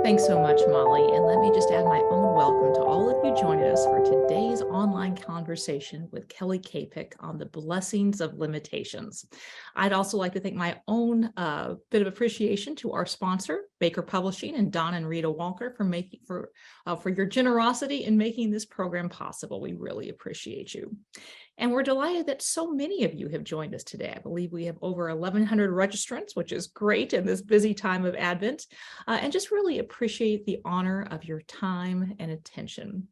Thanks so much, Molly. And let me just add my own welcome to all of you joining us for today's online conversation with Kelly Kapic on the blessings of limitations. I'd also like to thank my own bit of appreciation to our sponsor, Baker Publishing, and Don and Rita Walker for your generosity in making this program possible. We really appreciate you. And we're delighted that so many of you have joined us today. I believe we have over 1,100 registrants, which is great in this busy time of Advent, and just really appreciate the honor of your time and attention.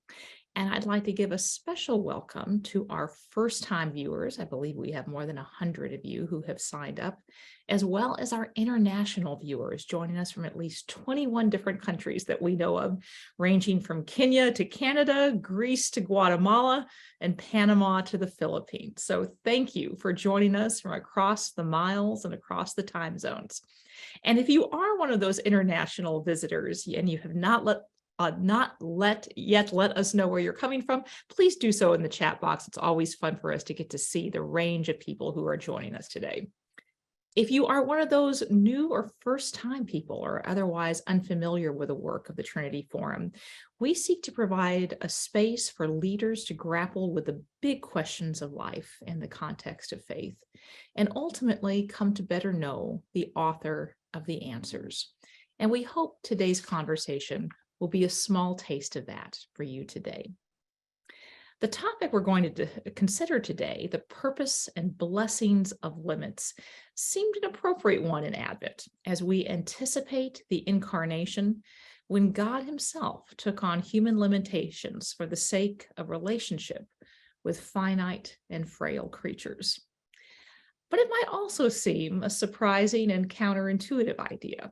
And I'd like to give a special welcome to our first-time viewers. I believe we have more than 100 of you who have signed up, as well as our international viewers joining us from at least 21 different countries that we know of, ranging from Kenya to Canada, Greece to Guatemala, and Panama to the Philippines. So thank you for joining us from across the miles and across the time zones. And if you are one of those international visitors and you have not let us know where you're coming from, please do so in the chat box. It's always fun for us to get to see the range of people who are joining us today. If you are one of those new or first-time people or otherwise unfamiliar with the work of the Trinity Forum, we seek to provide a space for leaders to grapple with the big questions of life in the context of faith, and ultimately come to better know the author of the answers. And we hope today's conversation will be a small taste of that for you today. The topic we're going to consider today, the purpose and blessings of limits, seemed an appropriate one in Advent as we anticipate the incarnation, when God himself took on human limitations for the sake of relationship with finite and frail creatures. But it might also seem a surprising and counterintuitive idea.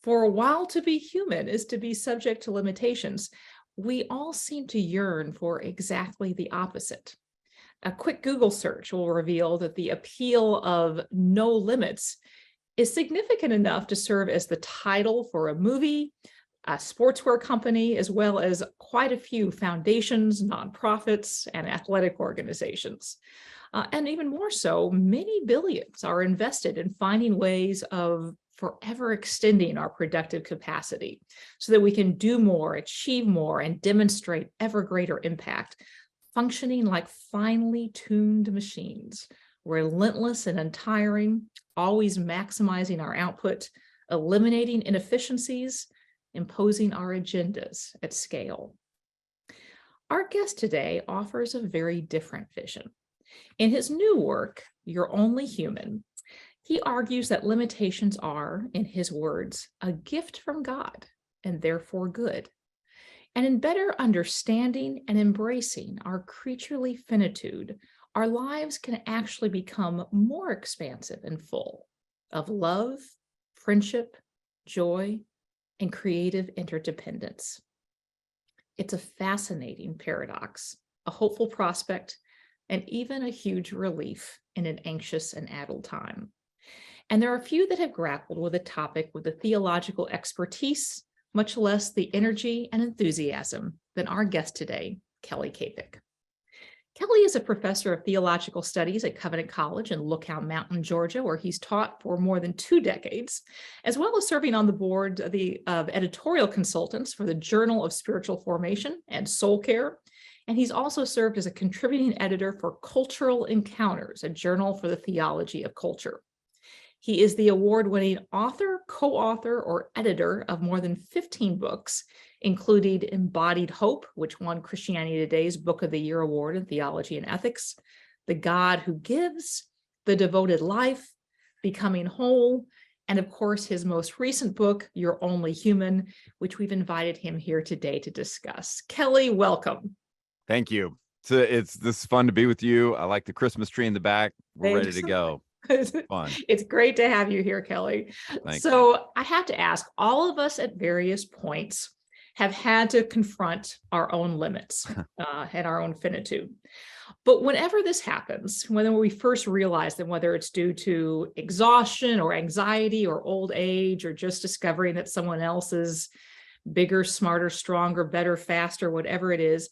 For while to be human is to be subject to limitations, we all seem to yearn for exactly the opposite. A quick Google search will reveal that the appeal of no limits is significant enough to serve as the title for a movie, a sportswear company, as well as quite a few foundations, nonprofits, and athletic organizations. And even more so, many billions are invested in finding ways of forever extending our productive capacity so that we can do more, achieve more, and demonstrate ever greater impact, functioning like finely tuned machines, relentless and untiring, always maximizing our output, eliminating inefficiencies, imposing our agendas at scale. Our guest today offers a very different vision. In his new work, You're Only Human, he argues that limitations are, in his words, a gift from God and therefore good. And in better understanding and embracing our creaturely finitude, our lives can actually become more expansive and full of love, friendship, joy, and creative interdependence. It's a fascinating paradox, a hopeful prospect, and even a huge relief in an anxious and addled time. And there are few that have grappled with the topic with the theological expertise, much less the energy and enthusiasm, than our guest today, Kelly Kapic. Kelly is a professor of theological studies at Covenant College in Lookout Mountain, Georgia, where he's taught for more than 2 decades, as well as serving on the board of editorial consultants for the Journal of Spiritual Formation and Soul Care. And he's also served as a contributing editor for Cultural Encounters, a journal for the theology of culture. He is the award-winning author, co-author, or editor of more than 15 books, including Embodied Hope, which won Christianity Today's Book of the Year Award in Theology and Ethics, The God Who Gives, The Devoted Life, Becoming Whole, and of course, his most recent book, You're Only Human, which we've invited him here today to discuss. Kelly, welcome. Thank you. So this is fun to be with you. I like the Christmas tree in the back. We're ready to go. Fun. It's great to have you here, Kelly. Thanks. So I have to ask, all of us at various points have had to confront our own limits and our own finitude. But whenever this happens, whether we first realize that, whether it's due to exhaustion or anxiety or old age, or just discovering that someone else is bigger, smarter, stronger, better, faster, whatever it is,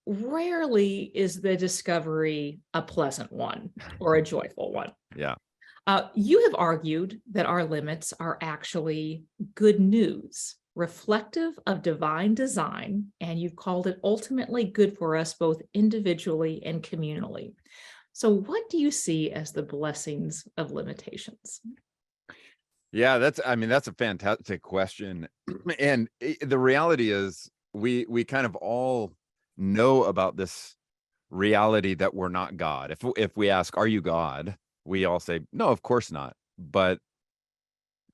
rarely is the discovery a pleasant one or a joyful one. Yeah. You have argued that our limits are actually good news reflective of divine design, and you've called it ultimately good for us both individually and communally. So what do you see as the blessings of limitations? Yeah, that's a fantastic question. And the reality is we kind of all know about this reality that we're not God. If we ask, are you God? We all say, no, of course not. But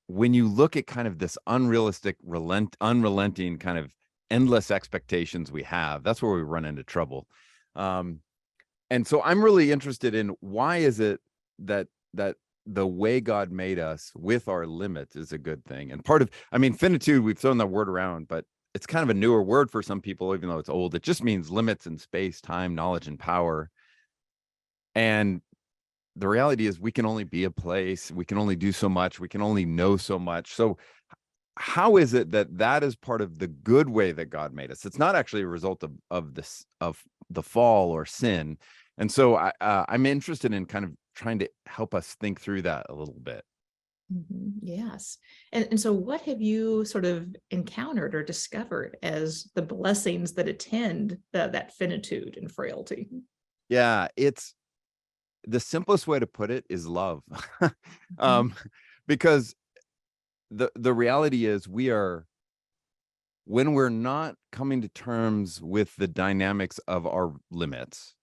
when you look at kind of this unrealistic, unrelenting kind of endless expectations we have, that's where we run into trouble. And so I'm really interested in why is it that the way God made us with our limits is a good thing. And finitude, we've thrown that word around, but it's kind of a newer word for some people, even though it's old. It just means limits in space, time, knowledge, and power. And the reality is we can only be a place, we can only do so much, we can only know so much. So how is it that is part of the good way that God made us? It's not actually a result of the fall or sin. And so I'm interested in kind of trying to help us think through that a little bit. Yes. And so what have you sort of encountered or discovered as the blessings that attend that finitude and frailty? Yeah, it's the simplest way to put it is love. Because the reality is when we're not coming to terms with the dynamics of our limits,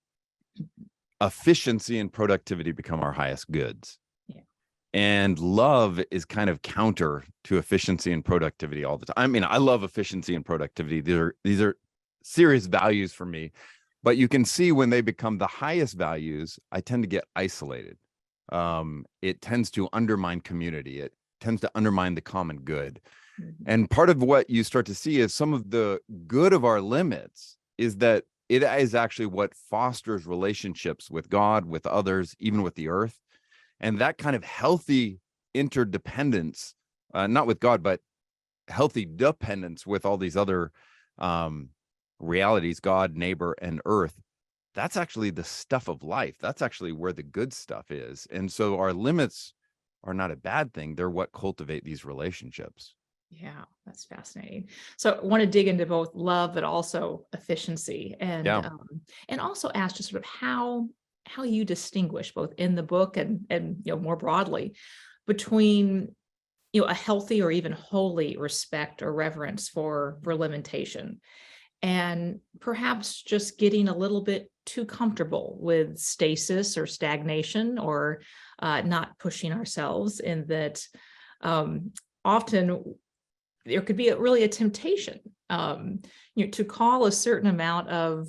efficiency and productivity become our highest goods. Yeah. And love is kind of counter to efficiency and productivity all the time. I mean, I love efficiency and productivity. These are serious values for me. But you can see when they become the highest values, I tend to get isolated. It tends to undermine community. It tends to undermine the common good. And part of what you start to see is some of the good of our limits is that it is actually what fosters relationships with God, with others, even with the earth. And that kind of healthy interdependence, not with God, but healthy dependence with all these other realities, God, neighbor, and earth, that's actually the stuff of life. That's actually where the good stuff is. And so our limits are not a bad thing. They're what cultivate these relationships. Yeah, that's fascinating. So I want to dig into both love, but also efficiency, and also ask just sort of how you distinguish both in the book and more broadly between a healthy or even holy respect or reverence for limitation, and perhaps just getting a little bit too comfortable with stasis or stagnation, or not pushing ourselves, in that often there could be really a temptation to call a certain amount of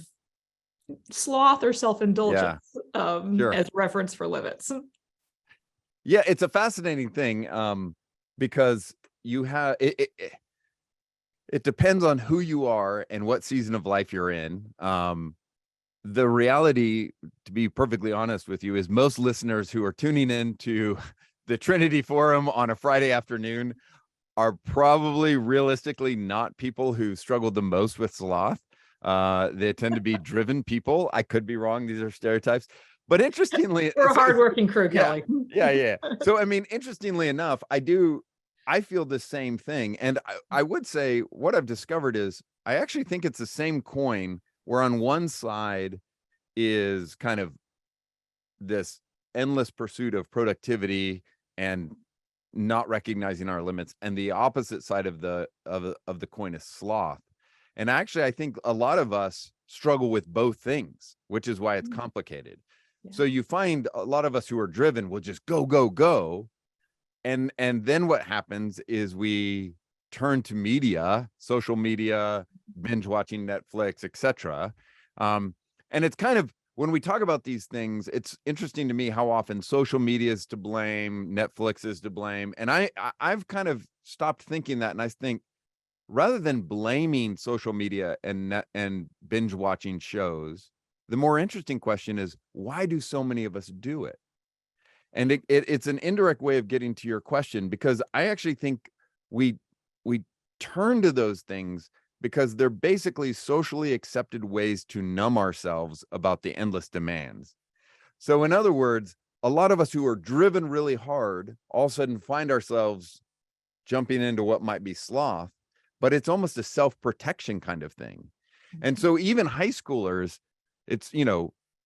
sloth or self-indulgence as reference for limits. Yeah, it's a fascinating thing because you have it depends on who you are and what season of life you're in. The reality, to be perfectly honest with you, is most listeners who are tuning in to the Trinity Forum on a Friday afternoon are probably realistically not people who struggle the most with sloth. They tend to be driven people. I could be wrong. These are stereotypes. But interestingly, we're a hardworking crew, Kelly. Yeah. So, I mean, interestingly enough, I feel the same thing. And I would say what I've discovered is I actually think it's the same coin, where on one side is kind of this endless pursuit of productivity and not recognizing our limits, and the opposite side of the coin is sloth. And actually, I think a lot of us struggle with both things, which is why it's complicated. Yeah. So you find a lot of us who are driven will just go. And then what happens is we turn to media, social media, binge watching Netflix, etc. And it's kind of, when we talk about these things, it's interesting to me how often social media is to blame, Netflix is to blame. And I've kind of stopped thinking that. And I think rather than blaming social media and binge watching shows, the more interesting question is, why do so many of us do it? And it's an indirect way of getting to your question, because I actually think we turn to those things because they're basically socially accepted ways to numb ourselves about the endless demands. So in other words, a lot of us who are driven really hard all of a sudden find ourselves jumping into what might be sloth, but it's almost a self-protection kind of thing. And so even high schoolers, it's,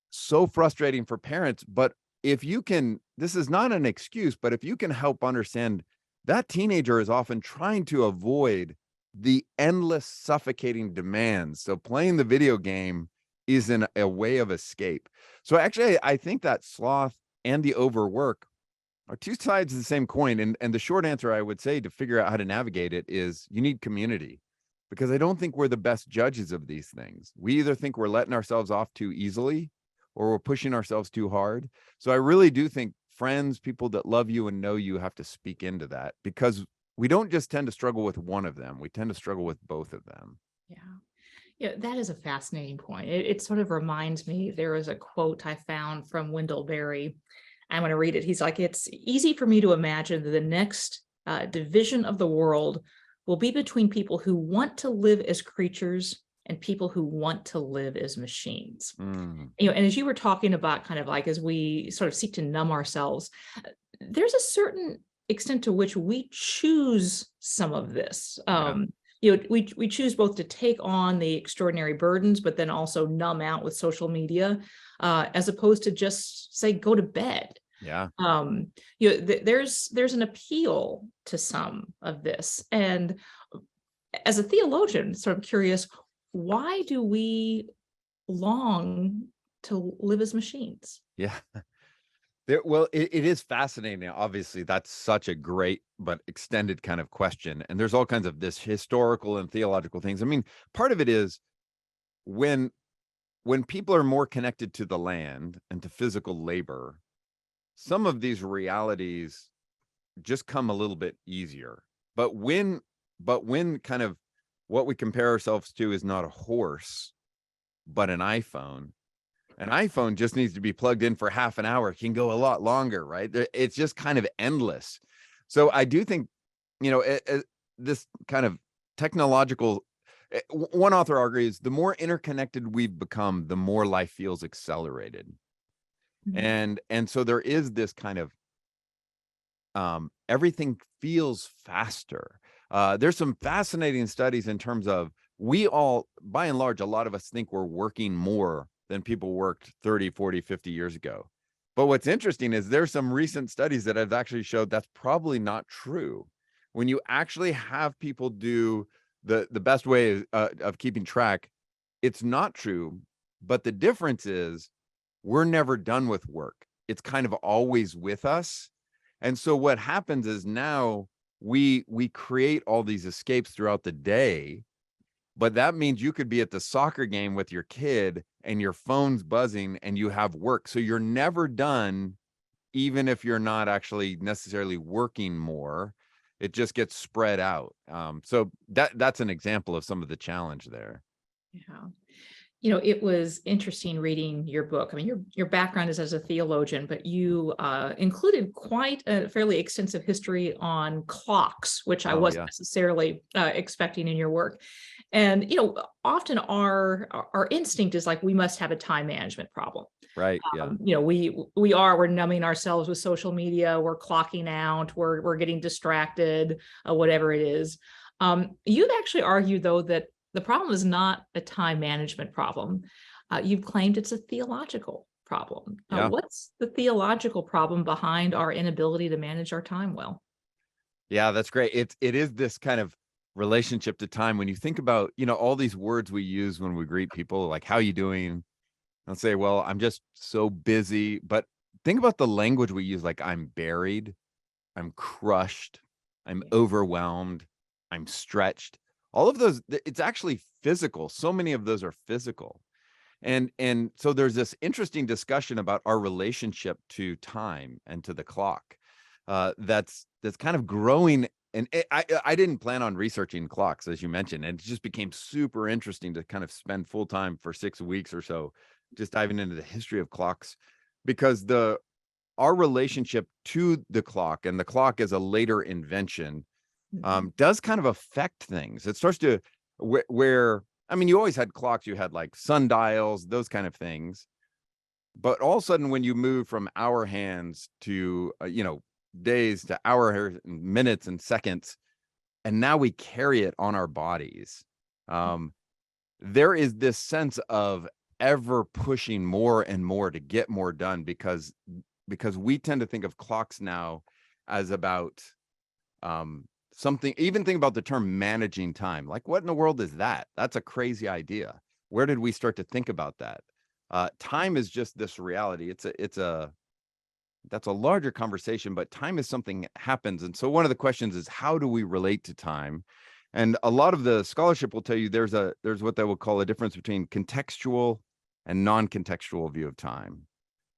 so frustrating for parents. But if you can, this is not an excuse, but if you can help understand that teenager is often trying to avoid the endless suffocating demands. So playing the video game is a way of escape. So actually, I think that sloth and the overwork are two sides of the same coin. And the short answer I would say to figure out how to navigate it is you need community, because I don't think we're the best judges of these things. We either think we're letting ourselves off too easily or we're pushing ourselves too hard. So I really do think friends, people that love you and know you, have to speak into that, because we don't just tend to struggle with one of them. We tend to struggle with both of them. Yeah. Yeah, that is a fascinating point. It sort of reminds me, there was a quote I found from Wendell Berry. I'm going to read it. He's like, it's easy for me to imagine that the next division of the world will be between people who want to live as creatures and people who want to live as machines. Mm. And as you were talking about, kind of like as we sort of seek to numb ourselves, there's a certain extent to which we choose some of this. We choose both to take on the extraordinary burdens, but then also numb out with social media, as opposed to just say, go to bed. Yeah. There's an appeal to some of this. And as a theologian, sort of curious, why do we long to live as machines? Yeah. Well, it is fascinating. Obviously, that's such a great but extended kind of question. And there's all kinds of this historical and theological things. I mean, part of it is when people are more connected to the land and to physical labor, some of these realities just come a little bit easier. But when kind of what we compare ourselves to is not a horse, but an iPhone just needs to be plugged in for half an hour. It can go a lot longer, right? It's just kind of endless. So I do think, this kind of technological, one author argues, the more interconnected we've become, the more life feels accelerated. Mm-hmm. And so there is this kind of, everything feels faster. There's some fascinating studies in terms of, we all, by and large, a lot of us think we're working more than people worked 30, 40, 50 years ago. But what's interesting is there's some recent studies that have actually showed that's probably not true. When you actually have people do the best way of keeping track, it's not true. But the difference is we're never done with work. It's kind of always with us. And so what happens is now we create all these escapes throughout the day. But that means you could be at the soccer game with your kid and your phone's buzzing and you have work. So you're never done, even if you're not actually necessarily working more. It just gets spread out. So that's an example of some of the challenge there. Yeah. It was interesting reading your book. I mean, your background is as a theologian, but you included quite a fairly extensive history on clocks, which I wasn't necessarily expecting in your work. And, often our instinct is like, we must have a time management problem. Right. Yeah. We're numbing ourselves with social media. We're clocking out. We're getting distracted, whatever it is. You've actually argued, though, that the problem is not a time management problem. You've claimed it's a theological problem. What's the theological problem behind our inability to manage our time well? Yeah, that's great. It is this kind of relationship to time. When you think about, all these words we use when we greet people, like, how you doing? I'll say, well, I'm just so busy. But think about the language we use, like, I'm buried, I'm crushed, I'm overwhelmed, I'm stretched. All of those, it's actually physical. So many of those are physical. And so there's this interesting discussion about our relationship to time and to the clock. That's kind of growing. And I didn't plan on researching clocks, as you mentioned, and it just became super interesting to kind of spend full time for 6 weeks or so, just diving into the history of clocks, because our relationship to the clock, and the clock as a later invention, does kind of affect things. It starts to where, I mean, you always had clocks, you had like sundials, those kind of things. But all of a sudden, when you move from hour hands to, days to hour, minutes and seconds, and now we carry it on our bodies. There is this sense of ever pushing more and more to get more done, because we tend to think of clocks now as about something. Even think about the term managing time. Like, what in the world is that? That's a crazy idea. Where did we start to think about that? Time is just this reality. That's a larger conversation, but time is something that happens. And so one of the questions is, how do we relate to time? And a lot of the scholarship will tell you there's what they will call a difference between contextual and non-contextual view of time.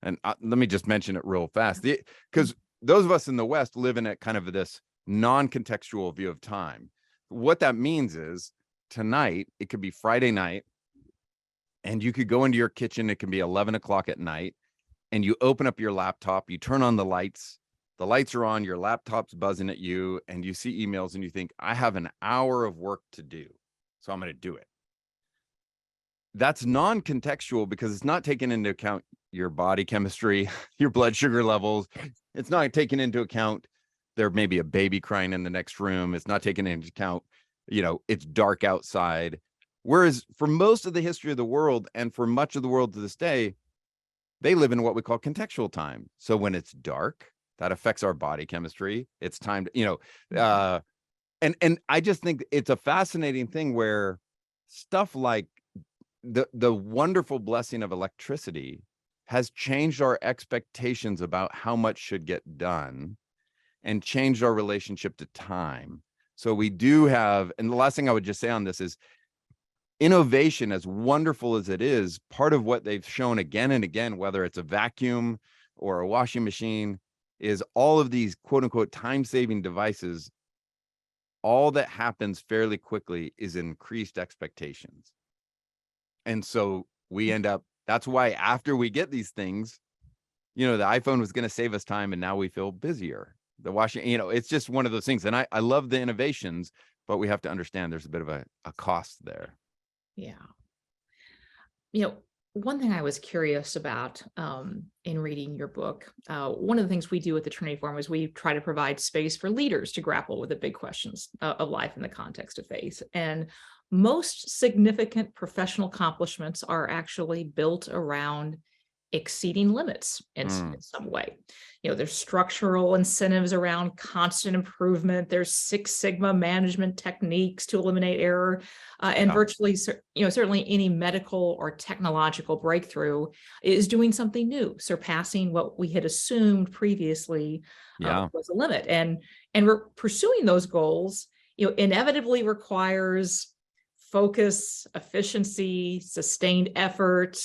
And let me just mention it real fast, because those of us in the West live in a kind of this non-contextual view of time. What that means is, tonight, it could be Friday night, and you could go into your kitchen, it can be 11 o'clock at night, and you open up your laptop, you turn on the lights are on, your laptop's buzzing at you, and you see emails and you think, I have an hour of work to do, so I'm going to do it. That's non-contextual because it's not taking into account your body chemistry, your blood sugar levels. It's not taking into account there may be a baby crying in the next room. It's not taking into account, it's dark outside. Whereas for most of the history of the world, and for much of the world to this day, they live in what we call contextual time. So when it's dark, that affects our body chemistry. It's time to, and I just think it's a fascinating thing where stuff like the wonderful blessing of electricity has changed our expectations about how much should get done and changed our relationship to time. So we do have, and the last thing I would just say on this is, innovation, as wonderful as it is, part of what they've shown again and again, whether it's a vacuum or a washing machine, is all of these quote unquote time-saving devices, all that happens fairly quickly is increased expectations. And so we end up, that's why after we get these things, the iPhone was going to save us time, and now we feel busier. The washing, it's just one of those things. And I love the innovations, but we have to understand there's a bit of a cost there. Yeah. One thing I was curious about in reading your book, one of the things we do at the Trinity Forum is we try to provide space for leaders to grapple with the big questions of life in the context of faith. And most significant professional accomplishments are actually built around exceeding limits in some way. There's structural incentives around constant improvement. There's Six Sigma management techniques to eliminate error, and virtually, certainly any medical or technological breakthrough is doing something new, surpassing what we had assumed previously was a limit. And we're pursuing those goals, inevitably requires focus, efficiency, sustained effort,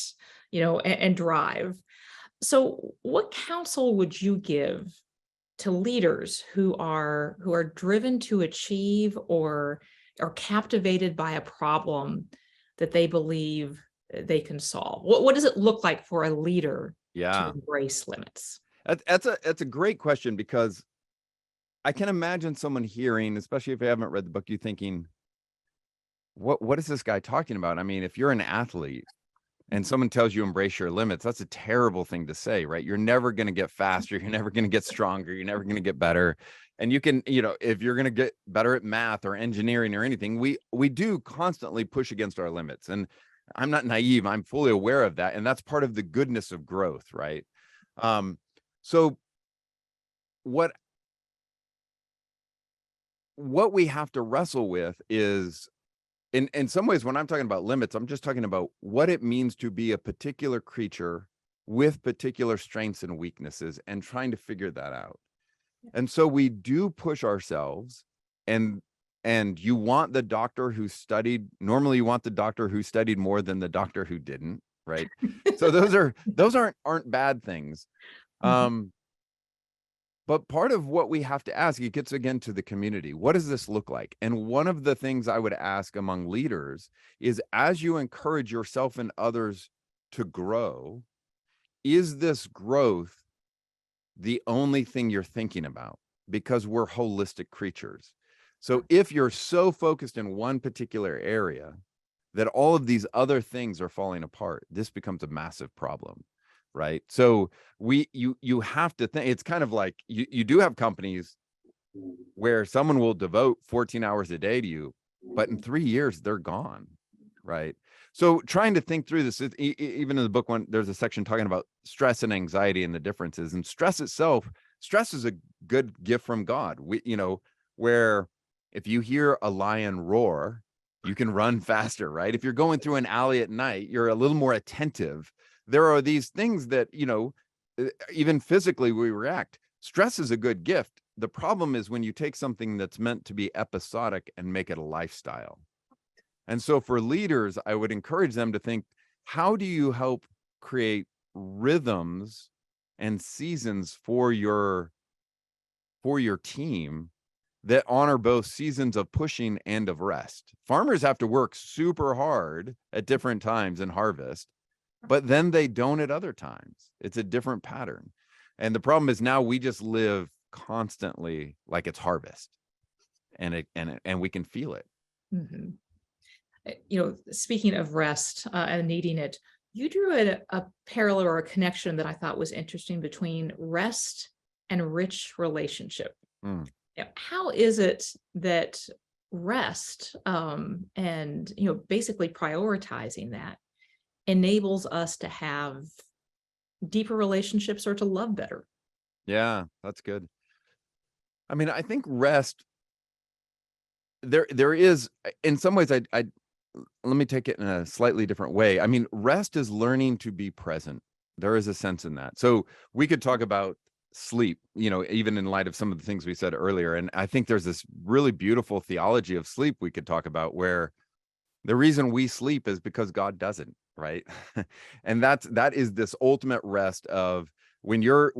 and drive. So what counsel would you give to leaders who are driven to achieve or are captivated by a problem that they believe they can solve? What does it look like for a leader to embrace limits? That's a great question, because I can imagine someone hearing, especially if they haven't read the book, you thinking, what is this guy talking about? I mean, if you're an athlete and someone tells you embrace your limits, that's a terrible thing to say, right? You're never going to get faster. You're never going to get stronger. You're never going to get better. And you can, if you're going to get better at math or engineering or anything, we do constantly push against our limits. And I'm not naive. I'm fully aware of that. And that's part of the goodness of growth, right? So what we have to wrestle with is, in some ways, when I'm talking about limits, I'm just talking about what it means to be a particular creature with particular strengths and weaknesses, and trying to figure that out. And so we do push ourselves, and you want the doctor who studied, normally you want the doctor who studied more than the doctor who didn't, right? So those aren't bad things. But part of what we have to ask, it gets again to the community. What does this look like? And one of the things I would ask among leaders is, as you encourage yourself and others to grow, is this growth the only thing you're thinking about? Because we're holistic creatures. So if you're so focused in one particular area that all of these other things are falling apart, this becomes a massive problem. Right. So you have to think, it's kind of like you do have companies where someone will devote 14 hours a day to you, but in 3 years they're gone, right? So trying to think through this, even in the book one, there's a section talking about stress and anxiety and the differences. And stress itself, stress is a good gift from God. Where if you hear a lion roar, you can run faster, right? If you're going through an alley at night, you're a little more attentive. There are these things that, even physically we react. Stress is a good gift. The problem is when you take something that's meant to be episodic and make it a lifestyle. And so for leaders, I would encourage them to think, how do you help create rhythms and seasons for your team that honor both seasons of pushing and of rest? Farmers have to work super hard at different times in harvest, but then they don't at other times. It's a different pattern. And the problem is now we just live constantly like it's harvest, and we can feel it. Mm-hmm. Speaking of rest and needing it, you drew a parallel or a connection that I thought was interesting between rest and rich relationship. How is it that rest and basically prioritizing that enables us to have deeper relationships or to love better? Yeah, that's good. I mean, I think rest, there is, in some ways, I let me take it in a slightly different way. I mean, rest is learning to be present. There is a sense in that. So we could talk about sleep, even in light of some of the things we said earlier. And I think there's this really beautiful theology of sleep we could talk about, where the reason we sleep is because God doesn't, right? And that is this ultimate rest of when you're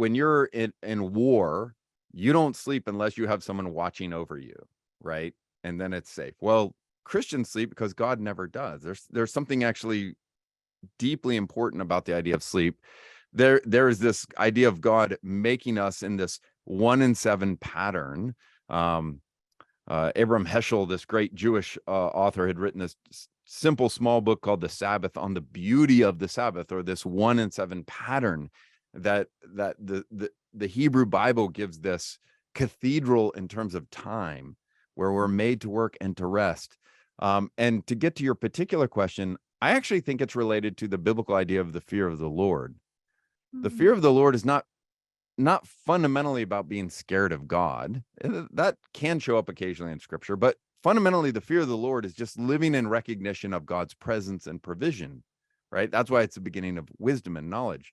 in war, you don't sleep unless you have someone watching over you, right? And then it's safe. Well, Christians sleep because God never does. There's something actually deeply important about the idea of sleep. There is this idea of God making us in this 1 in 7 pattern. Abraham Heschel, this great Jewish author, had written this simple small book called The Sabbath, on the beauty of the Sabbath, or this 1 in 7 pattern that the Hebrew Bible gives this cathedral in terms of time, where we're made to work and to rest. And to get to your particular question, I actually think it's related to the biblical idea of the fear of the Lord. The fear of the Lord is not fundamentally about being scared of God. That can show up occasionally in Scripture, but fundamentally, the fear of the Lord is just living in recognition of God's presence and provision, right? That's why it's the beginning of wisdom and knowledge.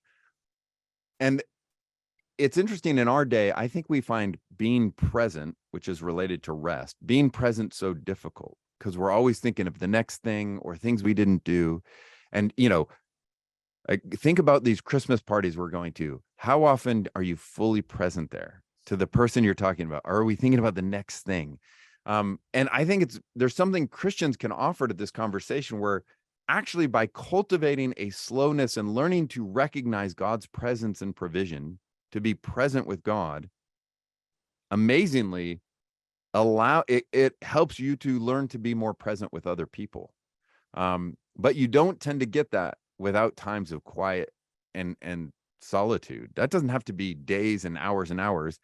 And it's interesting, in our day, I think we find being present, which is related to rest, being present so difficult, because we're always thinking of the next thing or things we didn't do. And, think about these Christmas parties we're going to. How often are you fully present there to the person you're talking about? Or are we thinking about the next thing? And I think there's something Christians can offer to this conversation, where actually, by cultivating a slowness and learning to recognize God's presence and provision, to be present with God, amazingly, it helps you to learn to be more present with other people. But you don't tend to get that without times of quiet and solitude. That doesn't have to be days and hours,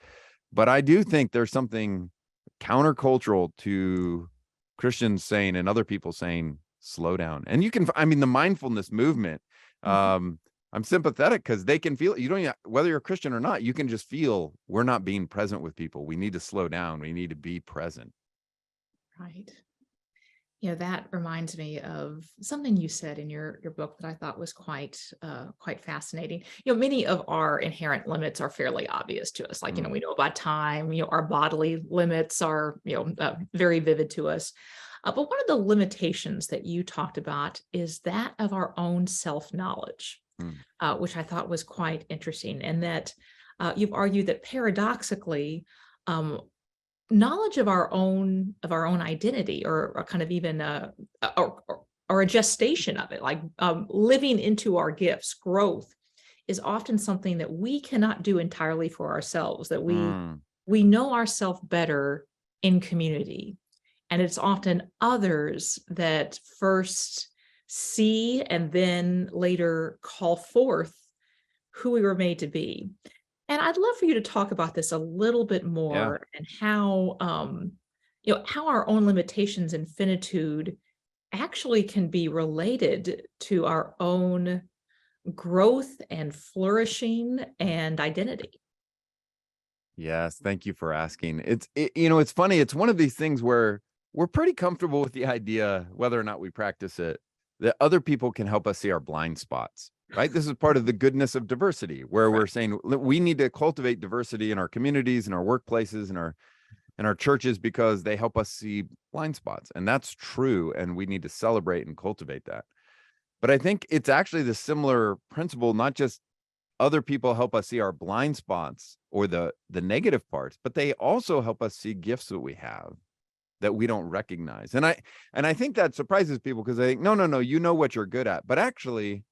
but I do think there's something countercultural to Christians saying and other people saying, slow down. And the mindfulness movement, I'm sympathetic because they can feel it. You don't even, whether you're a Christian or not, you can just feel we're not being present with people. We need to slow down. We need to be present. Right. That reminds me of something you said in your book that I thought was quite fascinating. Many of our inherent limits are fairly obvious to us. Like, we know about time, our bodily limits are, very vivid to us. But one of the limitations that you talked about is that of our own self-knowledge, which I thought was quite interesting. And that you've argued that paradoxically, knowledge of our own identity, or kind of even or a gestation of it, like living into our gifts, growth, is often something that we cannot do entirely for ourselves, that we know ourselves better in community. And it's often others that first see and then later call forth who we were made to be. And I'd love for you to talk about this a little bit Yeah. more and how, how our own limitations and finitude actually can be related to our own growth and flourishing and identity. Yes, thank you for asking. It's funny. It's one of these things where we're pretty comfortable with the idea, whether or not we practice it, that other people can help us see our blind spots, right? This is part of the goodness of diversity, where Right. we're saying we need to cultivate diversity in our communities, in our workplaces, in our churches, because they help us see blind spots. And that's true. And we need to celebrate and cultivate that. But I think it's actually the similar principle, not just other people help us see our blind spots or the negative parts, but they also help us see gifts that we have that we don't recognize. And I think that surprises people, because they think, no, you know what you're good at. But actually,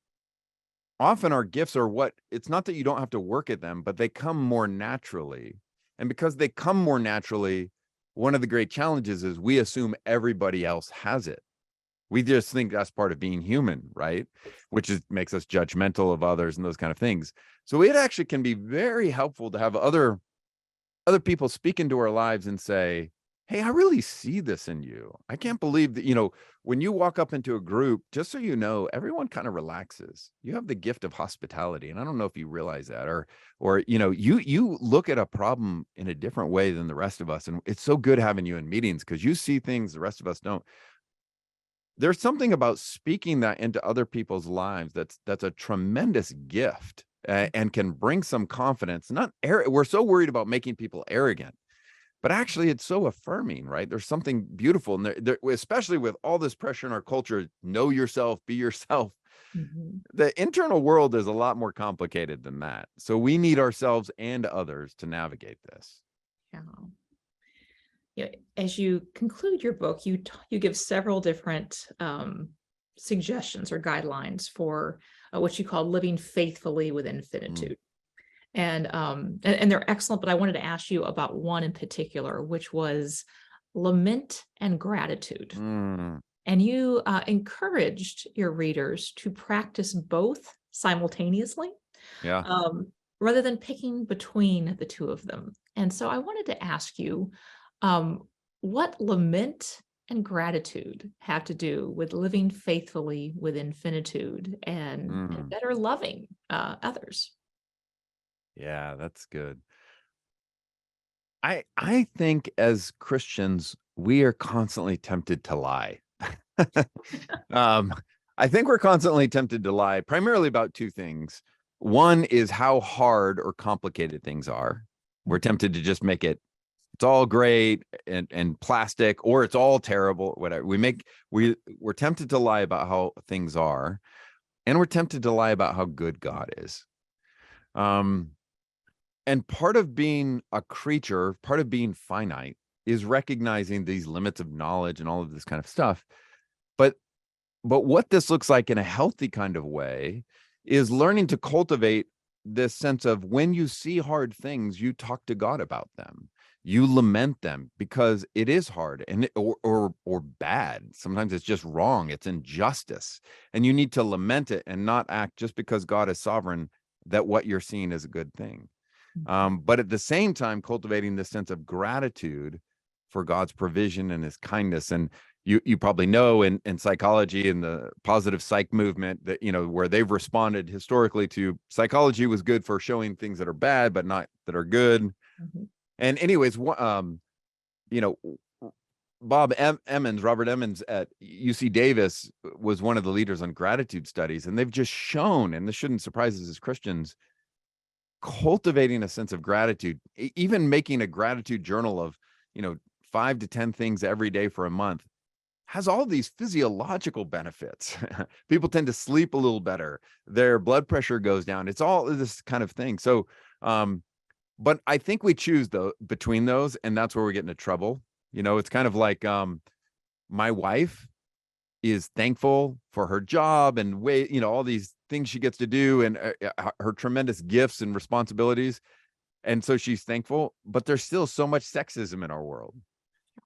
often our gifts are what, it's not that you don't have to work at them, but they come more naturally. And because they come more naturally, one of the great challenges is we assume everybody else has it. We just think that's part of being human, right? Which makes us judgmental of others and those kind of things. So it actually can be very helpful to have other people speak into our lives and say, hey, I really see this in you. I can't believe that, when you walk up into a group, just so you know, everyone kind of relaxes. You have the gift of hospitality. And I don't know if you realize that, or you look at a problem in a different way than the rest of us. And it's so good having you in meetings, because you see things the rest of us don't. There's something about speaking that into other people's lives that's a tremendous gift, and can bring some confidence. We're so worried about making people arrogant, but actually it's so affirming, right? There's something beautiful, and especially with all this pressure in our culture, know yourself, be yourself. Mhm. The internal world is a lot more complicated than that. So we need ourselves and others to navigate this. Yeah. Yeah, as you conclude your book, you give several different suggestions or guidelines for what you call living faithfully with Mm, infinitude. And they're excellent, but I wanted to ask you about one in particular, which was lament and gratitude. mm, And you encouraged your readers to practice both simultaneously, yeah. um, rather than picking between the two of them. And so I wanted to ask you, um, what lament and gratitude have to do with living faithfully with infinitude and Mm, better loving others? yeah, that's good. I think as Christians, we are constantly tempted to lie. um, I think we're constantly tempted to lie, primarily about two things. One is how hard or complicated things are. We're tempted to just make it's all great and plastic, or it's all terrible, whatever. We're tempted to lie about how things are, and we're tempted to lie about how good God is. Um, and part of being a creature, part of being finite, is recognizing these limits of knowledge and all of this kind of stuff. But what this looks like in a healthy kind of way is learning to cultivate this sense of, when you see hard things, you talk to God about them. You lament them, because it is hard, and or bad. Sometimes it's just wrong. It's injustice. And you need to lament it and not act just because God is sovereign that what you're seeing is a good thing. But at the same time, cultivating this sense of gratitude for God's provision and his kindness. And you probably know in psychology, in the positive psych movement, that, where they've responded historically to psychology was good for showing things that are bad, but not that are good. Mhm. And anyways, you know, Robert Emmons at UC Davis was one of the leaders on gratitude studies. And they've just shown, and this shouldn't surprise us as Christians, cultivating a sense of gratitude, even making a gratitude journal of, 5 to 10 things every day for a month, has all these physiological benefits. People tend to sleep a little better. Their blood pressure goes down. It's all this kind of thing. So, but I think we choose between those, and that's where we get into trouble. It's kind of like, my wife is thankful for her job and all these things she gets to do, and her tremendous gifts and responsibilities. And so she's thankful, but there's still so much sexism in our world.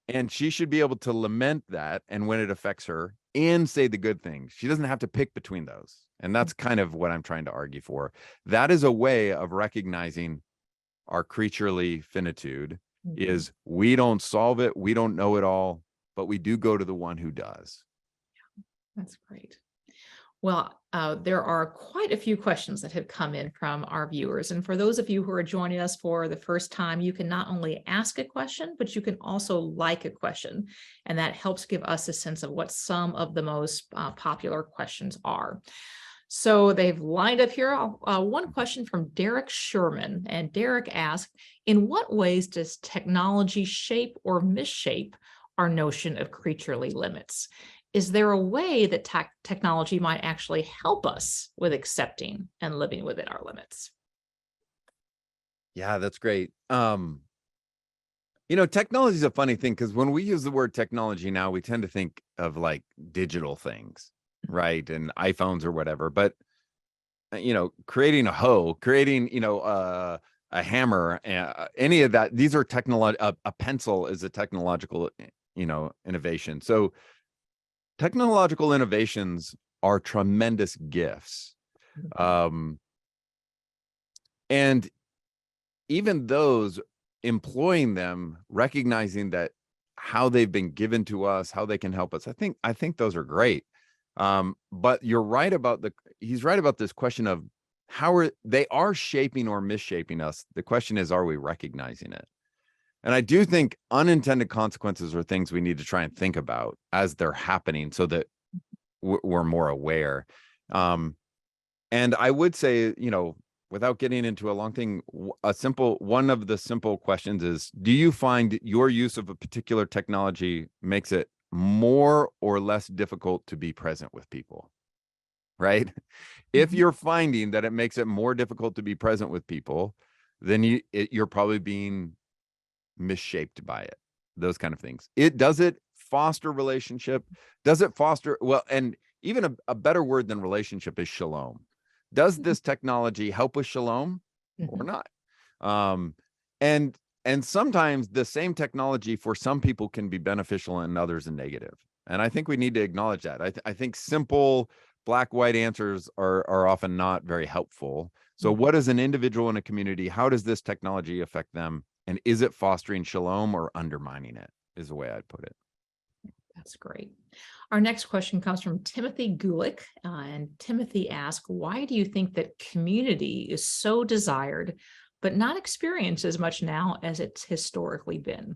And she should be able to lament that, and when it affects her, and say the good things. She doesn't have to pick between those. And that's kind of what I'm trying to argue for. That is a way of recognizing our creaturely finitude Mhm. is we don't solve it, we don't know it all, but we do go to the one who does. That's great. Well, there are quite a few questions that have come in from our viewers. And for those of you who are joining us for the first time, you can not only ask a question, but you can also like a question. And that helps give us a sense of what some of the most popular questions are. So they've lined up here one question from Derek Sherman. And Derek asked, in what ways does technology shape or misshape our notion of creaturely limits? Is there a way that technology might actually help us with accepting and living within our limits? Yeah, that's great. Technology is a funny thing because when we use the word technology now, we tend to think of like digital things, right? And iPhones or whatever. But creating a hoe, creating a hammer, any of that, these are a pencil is a technological innovation. So technological innovations are tremendous gifts. And even those employing them, recognizing that how they've been given to us, how they can help us, I think those are great. But he's right about this question of how they are shaping or missshaping us. The question is, are we recognizing it? And I do think unintended consequences are things we need to try and think about as they're happening so that we're more aware. And I would say, without getting into a long thing, one of the simple questions is, do you find your use of a particular technology makes it more or less difficult to be present with people? Right? If you're finding that it makes it more difficult to be present with people, then you're probably being misshaped by it. Those kind of things. Does it foster relationship? Does it foster, well, and even a better word than relationship is shalom. Does this technology help with shalom or not? And sometimes the same technology for some people can be beneficial and others a negative. And I think we need to acknowledge that. I think simple black-white answers are often not very helpful. So what is an individual in a community? How does this technology affect them? And is it fostering shalom or undermining it, is the way I'd put it. That's great. Our next question comes from Timothy Gulick. And Timothy asks, why do you think that community is so desired, but not experienced as much now as it's historically been?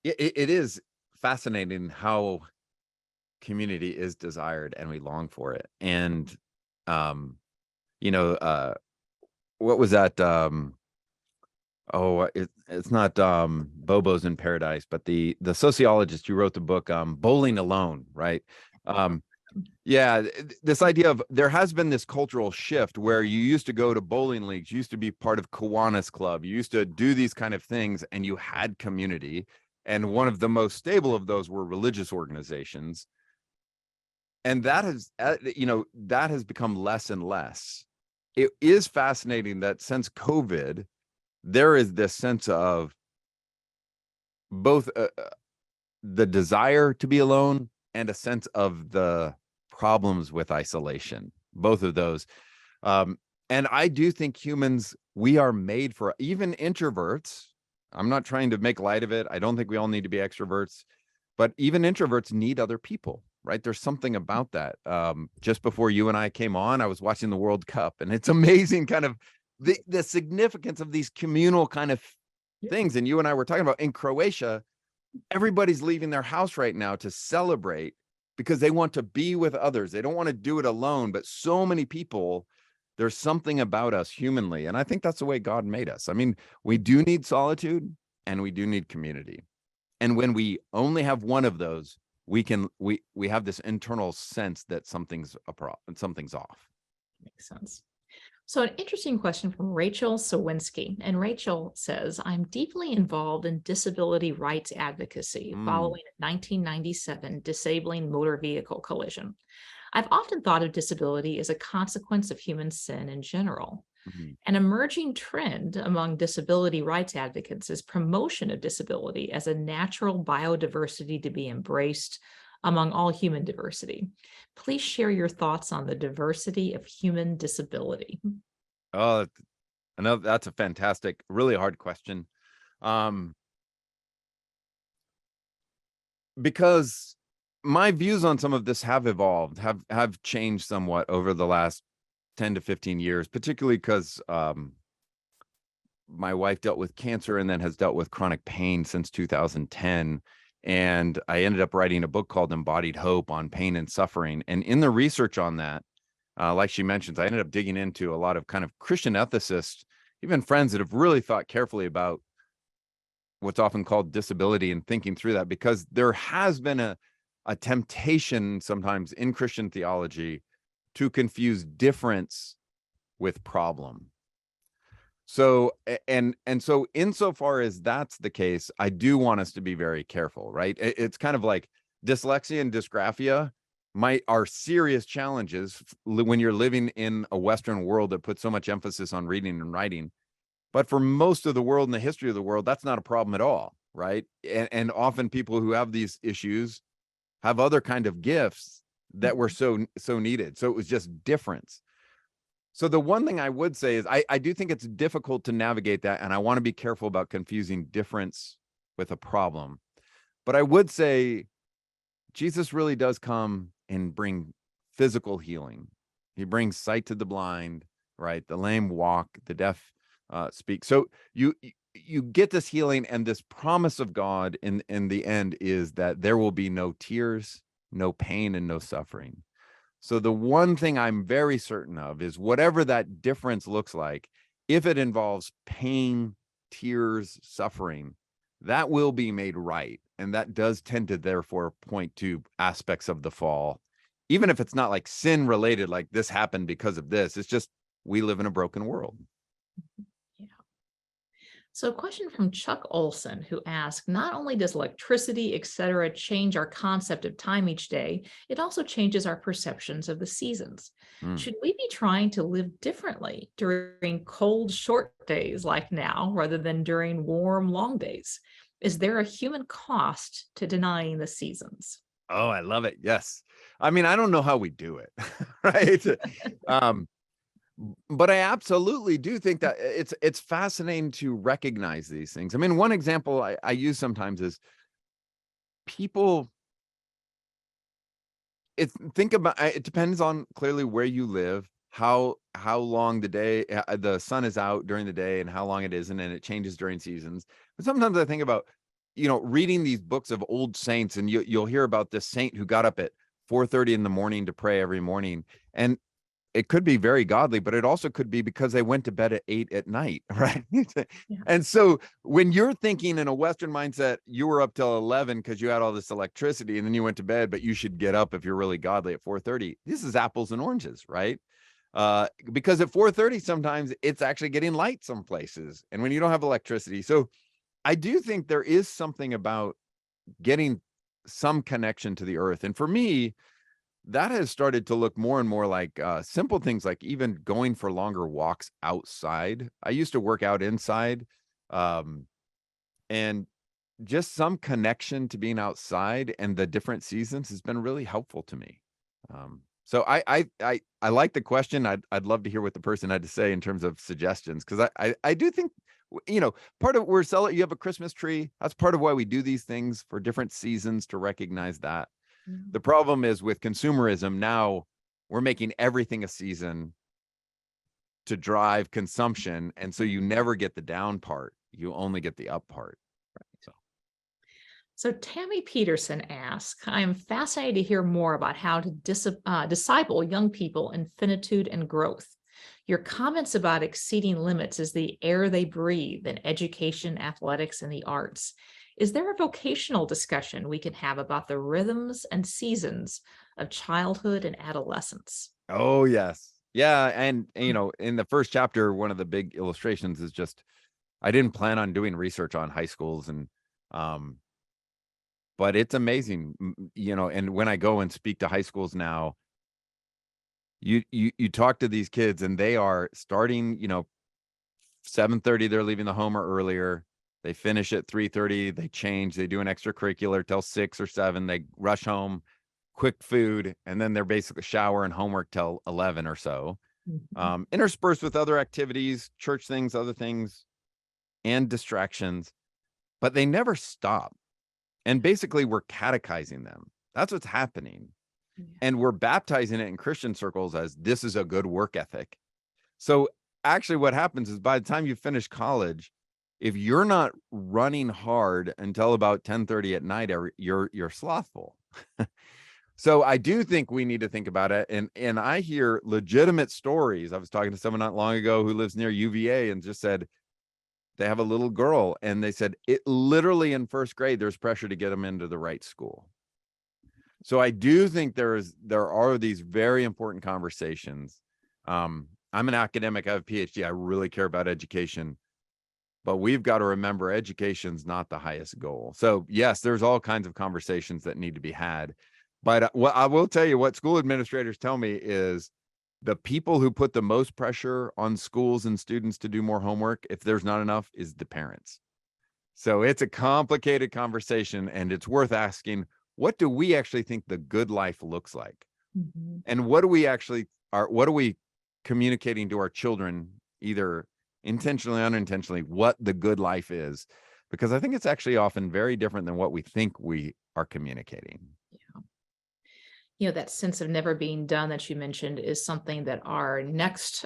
It is fascinating how community is desired and we long for it. And, what was that? It's not Bobo's in Paradise, but the sociologist who wrote the book Bowling Alone, right? Yeah, this idea of there has been this cultural shift where you used to go to bowling leagues, you used to be part of Kiwanis Club, you used to do these kind of things, and you had community. And one of the most stable of those were religious organizations. And that has become less and less. It is fascinating that since COVID, there is this sense of both the desire to be alone and a sense of the problems with isolation, both of those. And I do think humans, we are made for, even introverts. I'm not trying to make light of it. I don't think we all need to be extroverts, but even introverts need other people, right? There's something about that. Just before you and I came on, I was watching the World Cup, and it's amazing kind of the significance of these communal kind of things. And you and I were talking about in Croatia, everybody's leaving their house right now to celebrate because they want to be with others. They don't want to do it alone, but so many people, there's something about us humanly. And I think that's the way God made us. I mean, we do need solitude and we do need community. And when we only have one of those, we have this internal sense that something's off. Makes sense. So an interesting question from Rachel Sawinski. And Rachel says, I'm deeply involved in disability rights advocacy following a 1997 disabling motor vehicle collision. I've often thought of disability as a consequence of human sin in general. An emerging trend among disability rights advocates is promotion of disability as a natural biodiversity to be embraced among all human diversity. Please share your thoughts on the diversity of human disability. Oh, I know that's a fantastic, really hard question. Because my views on some of this have evolved, have changed somewhat over the last 10 to 15 years, particularly because my wife dealt with cancer and then has dealt with chronic pain since 2010. And I ended up writing a book called Embodied Hope on pain and suffering. And in the research on that, like she mentions, I ended up digging into a lot of kind of Christian ethicists, even friends that have really thought carefully about what's often called disability and thinking through that, because there has been a temptation sometimes in Christian theology to confuse difference with problem. So, and so insofar as that's the case, I do want us to be very careful, right? It's kind of like dyslexia and dysgraphia are serious challenges when you're living in a Western world that puts so much emphasis on reading and writing. But for most of the world and the history of the world, that's not a problem at all, right? And often people who have these issues have other kind of gifts that were so needed. So it was just difference. So the one thing I would say is I do think it's difficult to navigate that, and I want to be careful about confusing difference with a problem. But I would say Jesus really does come and bring physical healing. He brings sight to the blind, right? The lame walk, the deaf speak. So you get this healing, and this promise of God in the end is that there will be no tears, no pain, and no suffering. So the one thing I'm very certain of is whatever that difference looks like, if it involves pain, tears, suffering, that will be made right. And that does tend to therefore point to aspects of the fall, even if it's not like sin related, like this happened because of this. It's just we live in a broken world. Yeah. So a question from Chuck Olson, who asked, not only does electricity, et cetera, change our concept of time each day, it also changes our perceptions of the seasons. Should we be trying to live differently during cold, short days like now, rather than during warm, long days? Is there a human cost to denying the seasons? Oh, I love it. Yes. I mean, I don't know how we do it, right? But I absolutely do think that it's fascinating to recognize these things. I mean, one example I use sometimes is people. Think about it. Depends on clearly where you live, how long the day the sun is out during the day, and how long it isn't, and it changes during seasons. But sometimes I think about, reading these books of old saints, and you'll hear about this saint who got up at 4:30 in the morning to pray every morning, and it could be very godly, but it also could be because they went to bed at 8 at night, right? Yeah. And so when you're thinking in a Western mindset, you were up till 11 because you had all this electricity and then you went to bed, but you should get up if you're really godly at 4:30. This is apples and oranges, right? Because at 4:30, sometimes it's actually getting light some places, and when you don't have electricity. So I do think there is something about getting some connection to the earth. And for me, that has started to look more and more like simple things, like even going for longer walks outside. I used to work out inside, and just some connection to being outside and the different seasons has been really helpful to me. So I like the question. I'd love to hear what the person had to say in terms of suggestions, because I do think, part of you have a Christmas tree. That's part of why we do these things for different seasons, to recognize that. The problem is with consumerism now, we're making everything a season to drive consumption. And so you never get the down part. You only get the up part. So Tammy Peterson asks, I am fascinated to hear more about how to disciple young people in finitude and growth. Your comments about exceeding limits is the air they breathe in education, athletics, and the arts. Is there a vocational discussion we can have about the rhythms and seasons of childhood and adolescence? Oh, yes. Yeah. And, in the first chapter, one of the big illustrations is just, I didn't plan on doing research on high schools, and, but it's amazing, and when I go and speak to high schools now, you talk to these kids and they are starting, 7:30, they're leaving the home or earlier. They finish at 3:30, they change, they do an extracurricular till 6 or 7, they rush home, quick food, and then they're basically shower and homework till 11 or so. interspersed with other activities, church things, other things, and distractions, but they never stop. And basically, we're catechizing them. That's what's happening. Yeah. And we're baptizing it in Christian circles as this is a good work ethic. So actually what happens is by the time you finish college, if you're not running hard until about 10:30 at night, you're slothful. So I do think we need to think about it. And I hear legitimate stories. I was talking to someone not long ago who lives near UVA and just said they have a little girl, and they said it literally in first grade, there's pressure to get them into the right school. So I do think there are these very important conversations. I'm an academic, I have a PhD, I really care about education, but we've got to remember education's not the highest goal. So yes, there's all kinds of conversations that need to be had. But what I will tell you, what school administrators tell me is the people who put the most pressure on schools and students to do more homework, if there's not enough, is the parents. So it's a complicated conversation, and it's worth asking, what do we actually think the good life looks like? And what do we communicating to our children, either intentionally or unintentionally, what the good life is? Because I think it's actually often very different than what we think we are communicating. That sense of never being done that you mentioned is something that our next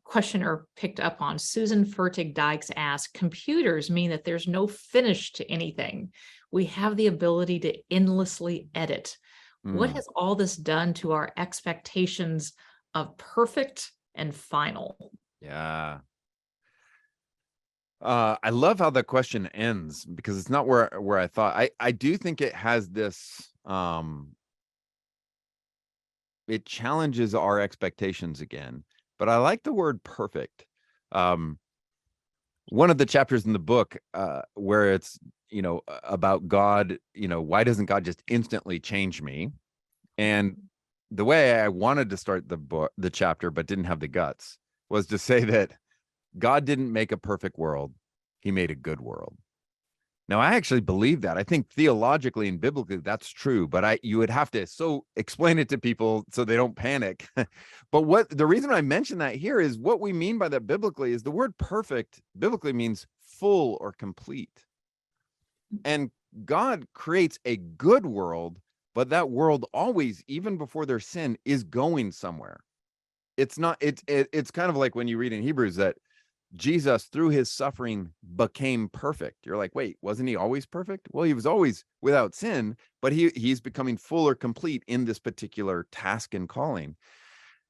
questioner picked up on. Susan Fertig Dykes asked, computers mean that there's no finish to anything. We have the ability to endlessly edit. What has all this done to our expectations of perfect and final? Yeah. I love how the question ends, because it's not where I thought. I do think it has this, it challenges our expectations again, but I like the word perfect. One of the chapters in the book, where it's, about God, why doesn't God just instantly change me? And the way I wanted to start the chapter, but didn't have the guts, was to say that God didn't make a perfect world. He made a good world. Now, I actually believe that. I think theologically and biblically that's true, but you would have to explain it to people so they don't panic. But the reason I mention that here is what we mean by that biblically is the word perfect biblically means full or complete. And God creates a good world, but that world always, even before there's sin, is going somewhere. It's kind of like when you read in Hebrews that Jesus, through his suffering, became perfect. You're like, wait, wasn't he always perfect? Well, he was always without sin, but he's becoming full or complete in this particular task and calling.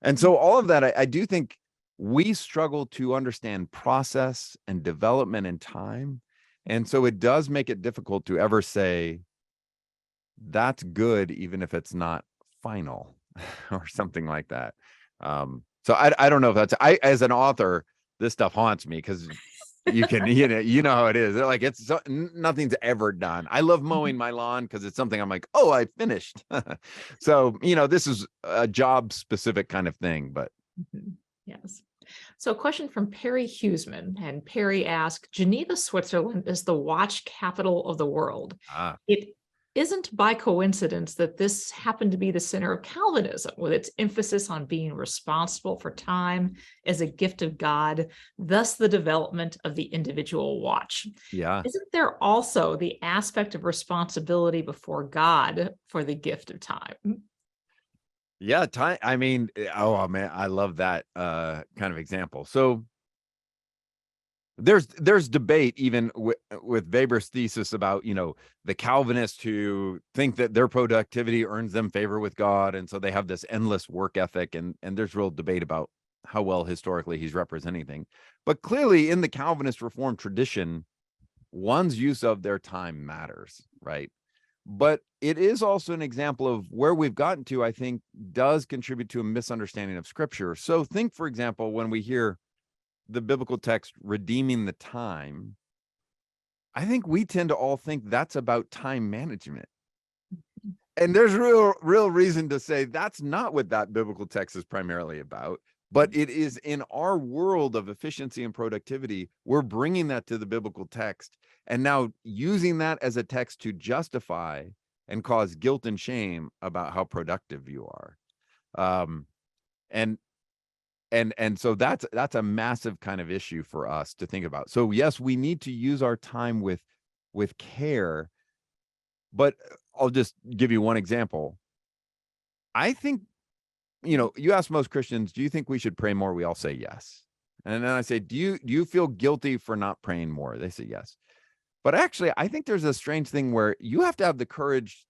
And so all of that, I do think we struggle to understand process and development and time. And so it does make it difficult to ever say, that's good, even if it's not final or something like that. So I don't know if that's, as an author, this stuff haunts me, because you can, how it is. They're like, nothing's ever done. I love mowing my lawn because it's something I'm like, oh, I finished. So, this is a job specific kind of thing, but. Yes. So a question from Perry Huseman, and Perry asked, Geneva, Switzerland is the watch capital of the world. It isn't by coincidence that this happened to be the center of Calvinism, with its emphasis on being responsible for time as a gift of God, thus the development of the individual watch. Yeah. Isn't there also the aspect of responsibility before God for the gift of time? Yeah, time. I mean, oh man, I love that kind of example. So there's debate even with Weber's thesis about, the Calvinists who think that their productivity earns them favor with God, and so they have this endless work ethic, and there's real debate about how well historically he's representing things. But clearly in the Calvinist Reformed tradition, one's use of their time matters, right? But it is also an example of where we've gotten to, I think, does contribute to a misunderstanding of Scripture. So think, for example, when we hear the biblical text redeeming the time, I think we tend to all think that's about time management. And there's real reason to say that's not what that biblical text is primarily about, but it is in our world of efficiency and productivity. We're bringing that to the biblical text and now using that as a text to justify and cause guilt and shame about how productive you are. And and so that's a massive kind of issue for us to think about. So yes, we need to use our time with care, but I'll just give you one example. I think, you ask most Christians, do you think we should pray more? We all say yes. And then I say, do you feel guilty for not praying more? They say yes. But actually, I think there's a strange thing where you have to have the courage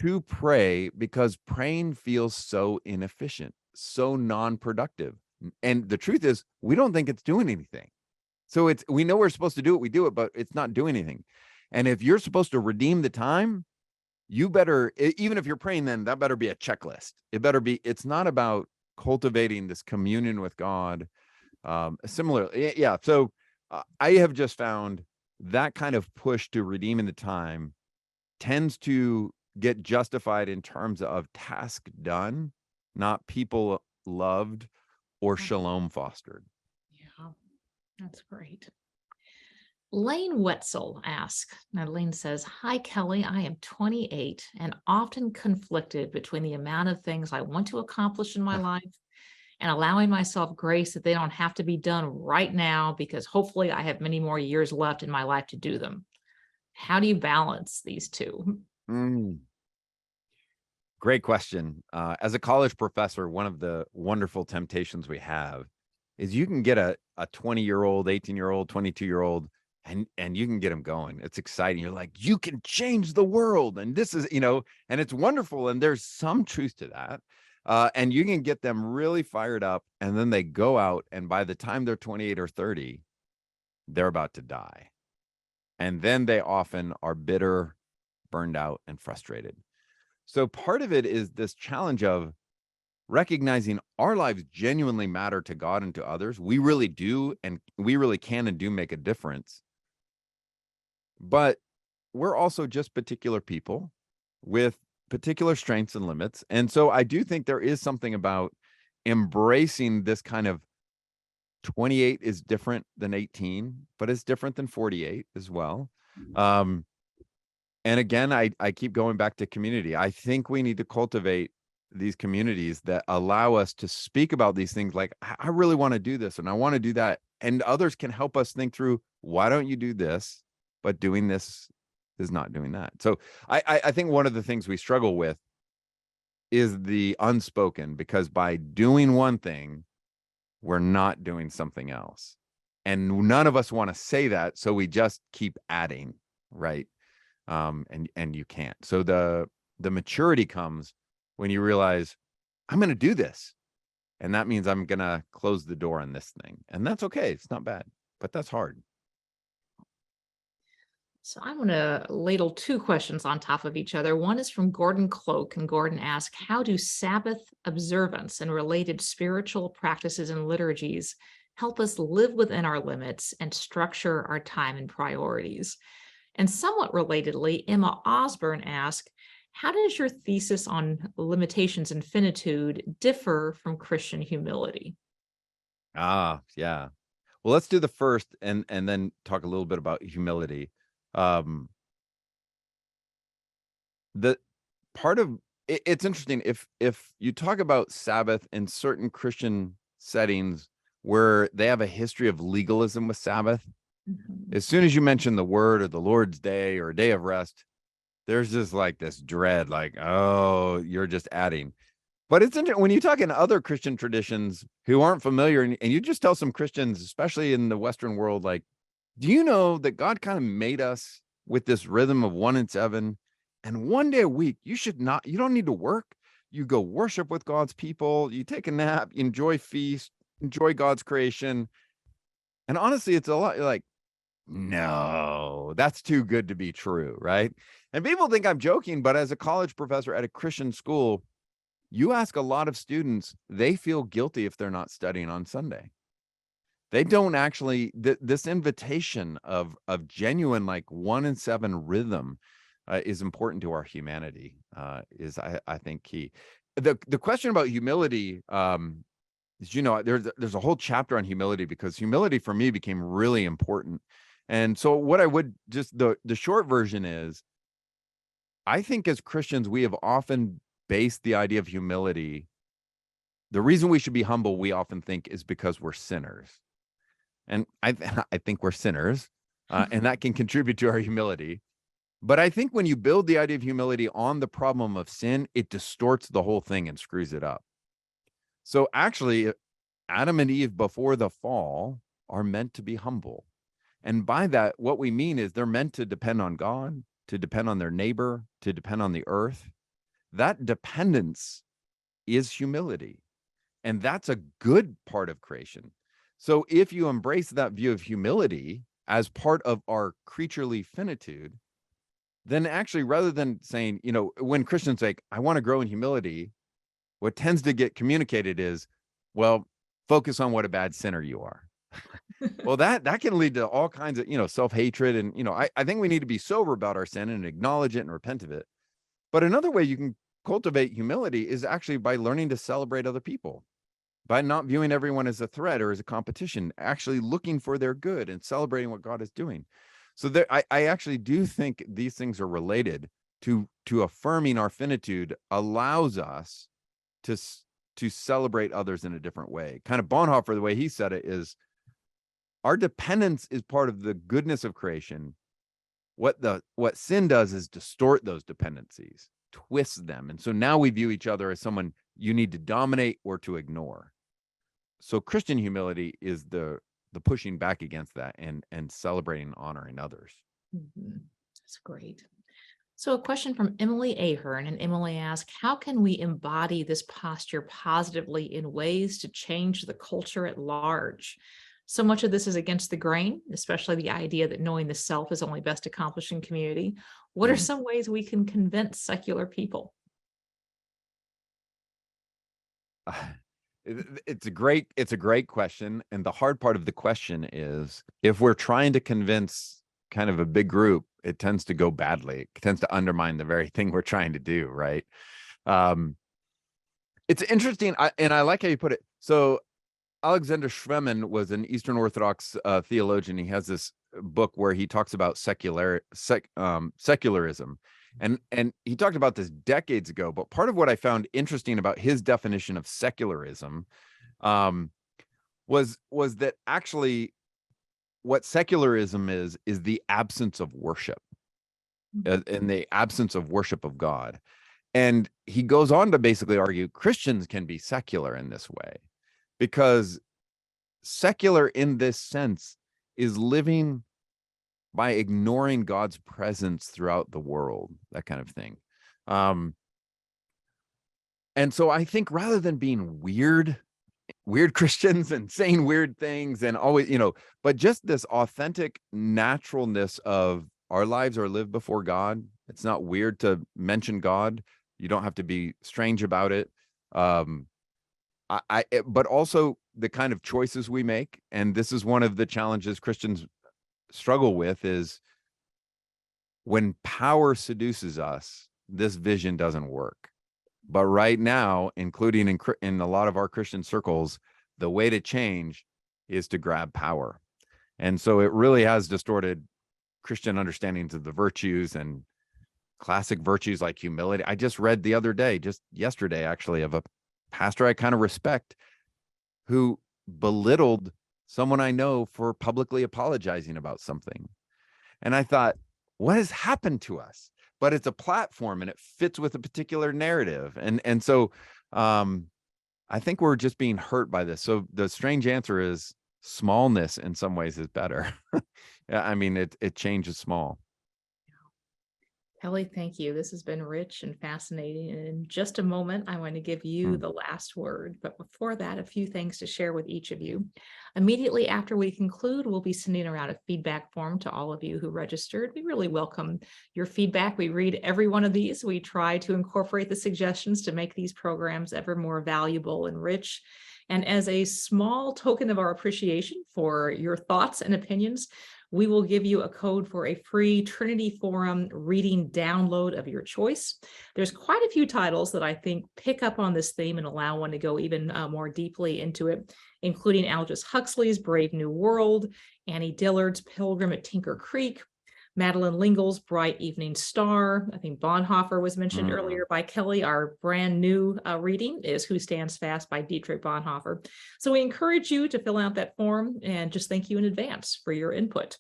to pray, because praying feels so inefficient, so non-productive. And the truth is, we don't think it's doing anything. So we know we're supposed to do it, we do it, but it's not doing anything. And if you're supposed to redeem the time, you better, even if you're praying, then that better be a checklist. It's not about cultivating this communion with God. Similarly, yeah. So I have just found that kind of push to redeeming the time tends to get justified in terms of task done, not people loved or shalom fostered. Yeah, that's great. Lane Wetzel asks, now Lane says, "Hi, Kelly, I am 28 and often conflicted between the amount of things I want to accomplish in my life and allowing myself grace that they don't have to be done right now because hopefully I have many more years left in my life to do them. How do you balance these two?" Mm, great question. As a college professor, one of the wonderful temptations we have is you can get a 20-year-old, 18-year-old, 22-year-old, and you can get them going. It's exciting. You're like, you can change the world. And this is, and it's wonderful. And there's some truth to that. And you can get them really fired up. And then they go out. And by the time they're 28 or 30, they're about to die. And then they often are bitter, burned out, and frustrated. So part of it is this challenge of recognizing our lives genuinely matter to God and to others. We really do. And we really can and do make a difference. But we're also just particular people with particular strengths and limits. And so I do think there is something about embracing this kind of 28 is different than 18, but it's different than 48 as well. And again, I keep going back to community. I think we need to cultivate these communities that allow us to speak about these things like, I really want to do this and I want to do that. And others can help us think through, why don't you do this? But doing this is not doing that. So I think one of the things we struggle with is the unspoken, because by doing one thing, we're not doing something else. And none of us want to say that. So we just keep adding, right? And you can't. So the maturity comes when you realize, I'm going to do this. And that means I'm going to close the door on this thing. And that's okay. It's not bad, but that's hard. So I'm going to ladle two questions on top of each other. One is from Gordon Cloak, and Gordon asks, how do Sabbath observance and related spiritual practices and liturgies help us live within our limits and structure our time and priorities? And somewhat relatedly, Emma Osborne asks, how does your thesis on limitations and finitude differ from Christian humility? Yeah. Well, let's do the first and then talk a little bit about humility. The part of it's interesting if you talk about Sabbath in certain Christian settings where they have a history of legalism with Sabbath, as soon as you mention the word or the Lord's day or a day of rest, there's just like this dread, like, oh, you're just adding. But it's interesting when you talk in other Christian traditions who aren't familiar, and you just tell some Christians, especially in the Western world, like, do you know that God kind of made us with this rhythm of 1 and 7, and one day a week, you don't need to work. You go worship with God's people, you take a nap, you enjoy feast, enjoy God's creation. And honestly, it's a lot like, no, that's too good to be true, right? And people think I'm joking, but as a college professor at a Christian school, you ask a lot of students, they feel guilty if they're not studying on Sunday. They don't actually, this invitation of genuine like 1 and 7 rhythm is important to our humanity, is I think key. The question about humility, is, there's a whole chapter on humility, because humility for me became really important. And so what I would just, the short version is, I think as Christians, we have often based the idea of humility the reason we should be humble, we often think, is because we're sinners. And I think we're sinners, and that can contribute to our humility. But I think when you build the idea of humility on the problem of sin, it distorts the whole thing and screws it up. So actually, Adam and Eve before the fall are meant to be humble. And by that, what we mean is they're meant to depend on God, to depend on their neighbor, to depend on the earth. That dependence is humility. And that's a good part of creation. So if you embrace that view of humility as part of our creaturely finitude, then actually, rather than saying, when Christians say, I want to grow in humility, what tends to get communicated is, well, focus on what a bad sinner you are. Well, that can lead to all kinds of, self-hatred. And, I think we need to be sober about our sin and acknowledge it and repent of it. But another way you can cultivate humility is actually by learning to celebrate other people, by not viewing everyone as a threat or as a competition, actually looking for their good and celebrating what God is doing. So I actually do think these things are related to affirming our finitude allows us to celebrate others in a different way. Kind of Bonhoeffer, the way he said it is, our dependence is part of the goodness of creation. What sin does is distort those dependencies, twist them. And so now we view each other as someone you need to dominate or to ignore. So Christian humility is the pushing back against that and celebrating and honoring others. Mhm. That's great. So a question from Emily Ahern, and Emily asks, how can we embody this posture positively in ways to change the culture at large? So much of this is against the grain, especially the idea that knowing the self is only best accomplished in community. What are some ways we can convince secular people? It's a great question. And the hard part of the question is, if we're trying to convince kind of a big group, it tends to go badly. It tends to undermine the very thing we're trying to do, right? It's interesting. And I like how you put it. So Alexander Schwemin was an Eastern Orthodox theologian. He has this book where he talks about secularism. And he talked about this decades ago, but part of what I found interesting about his definition of secularism was that actually what secularism is the absence of worship, and the absence of worship of God. And he goes on to basically argue Christians can be secular in this way, because secular in this sense is living by ignoring God's presence throughout the world, that kind of thing. And so I think rather than being weird Christians and saying weird things and always, but just this authentic naturalness of our lives are lived before God. It's not weird to mention God. You don't have to be strange about it. But also the kind of choices we make. And this is one of the challenges Christians struggle with, is when power seduces us, this vision doesn't work. But right now, including in a lot of our Christian circles, the way to change is to grab power. And so it really has distorted Christian understandings of the virtues and classic virtues like humility. I just read the other day, just yesterday actually, of a pastor I kind of respect who belittled someone I know for publicly apologizing about something. And I thought, what has happened to us? But it's a platform and it fits with a particular narrative. And so I think we're just being hurt by this. So the strange answer is smallness in some ways is better. I mean, it changes small. Kelly, thank you. This has been rich and fascinating. And in just a moment, I want to give you the last word. But before that, a few things to share with each of you. Immediately after we conclude, we'll be sending around a feedback form to all of you who registered. We really welcome your feedback. We read every one of these. We try to incorporate the suggestions to make these programs ever more valuable and rich. And as a small token of our appreciation for your thoughts and opinions, we will give you a code for a free Trinity Forum reading download of your choice. There's quite a few titles that I think pick up on this theme and allow one to go even more deeply into it, including Aldous Huxley's Brave New World, Annie Dillard's Pilgrim at Tinker Creek, Madeline Lingle's Bright Evening Star. I think Bonhoeffer was mentioned earlier by Kelly. Our brand new reading is Who Stands Fast by Dietrich Bonhoeffer. So we encourage you to fill out that form, and just thank you in advance for your input.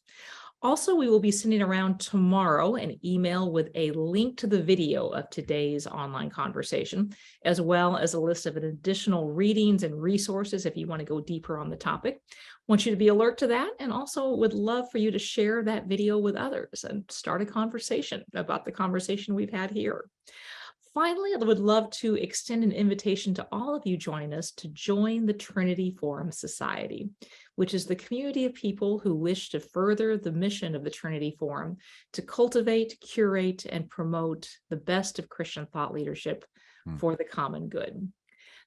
Also, we will be sending around tomorrow an email with a link to the video of today's online conversation, as well as a list of additional readings and resources if you want to go deeper on the topic. Want you to be alert to that, and also would love for you to share that video with others and start a conversation about the conversation we've had here. Finally, I would love to extend an invitation to all of you joining us to join the Trinity Forum Society, which is the community of people who wish to further the mission of the Trinity Forum to cultivate, curate, and promote the best of Christian thought leadership for the common good.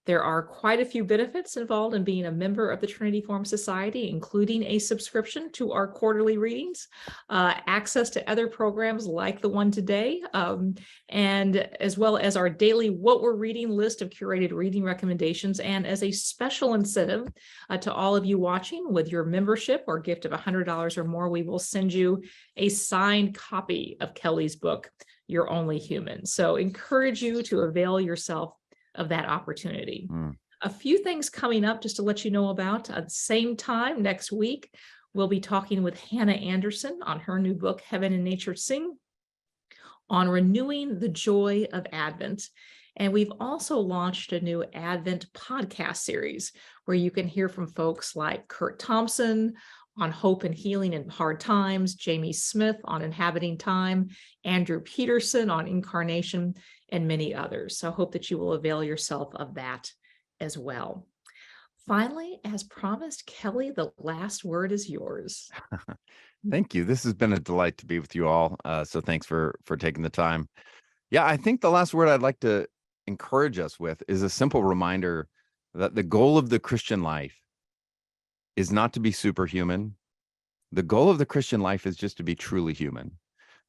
There are quite a few benefits involved in being a member of the Trinity Forum Society, including a subscription to our quarterly readings, access to other programs like the one today, and as well as our daily What We're Reading list of curated reading recommendations. And as a special incentive to all of you watching, with your membership or gift of $100 or more, we will send you a signed copy of Kelly's book, You're Only Human. So encourage you to avail yourself of that opportunity. A few things coming up just to let you know about. At the same time next week, we'll be talking with Hannah Anderson on her new book, Heaven and Nature Sing, on renewing the joy of Advent. And we've also launched a new Advent podcast series where you can hear from folks like Kurt Thompson on hope and healing in hard times, Jamie Smith on inhabiting time, Andrew Peterson on incarnation, and many others. So I hope that you will avail yourself of that as well. Finally, as promised, Kelly, the last word is yours. Thank you. This has been a delight to be with you all. So thanks for taking the time. Yeah, I think the last word I'd like to encourage us with is a simple reminder that the goal of the Christian life is not to be superhuman. The goal of the Christian life is just to be truly human.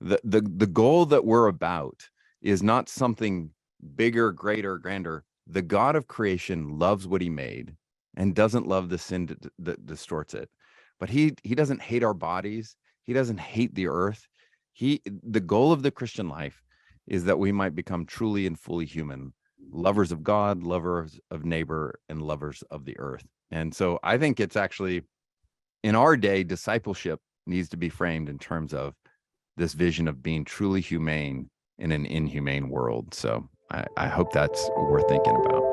The goal that we're about is not something bigger, greater, grander. The God of creation loves what he made and doesn't love the sin that distorts it. But he doesn't hate our bodies. He doesn't hate the earth. The goal of the Christian life is that we might become truly and fully human, lovers of God, lovers of neighbor, and lovers of the earth. And so I think it's actually, in our day, discipleship needs to be framed in terms of this vision of being truly humane in an inhumane world. So I hope that's worth thinking about.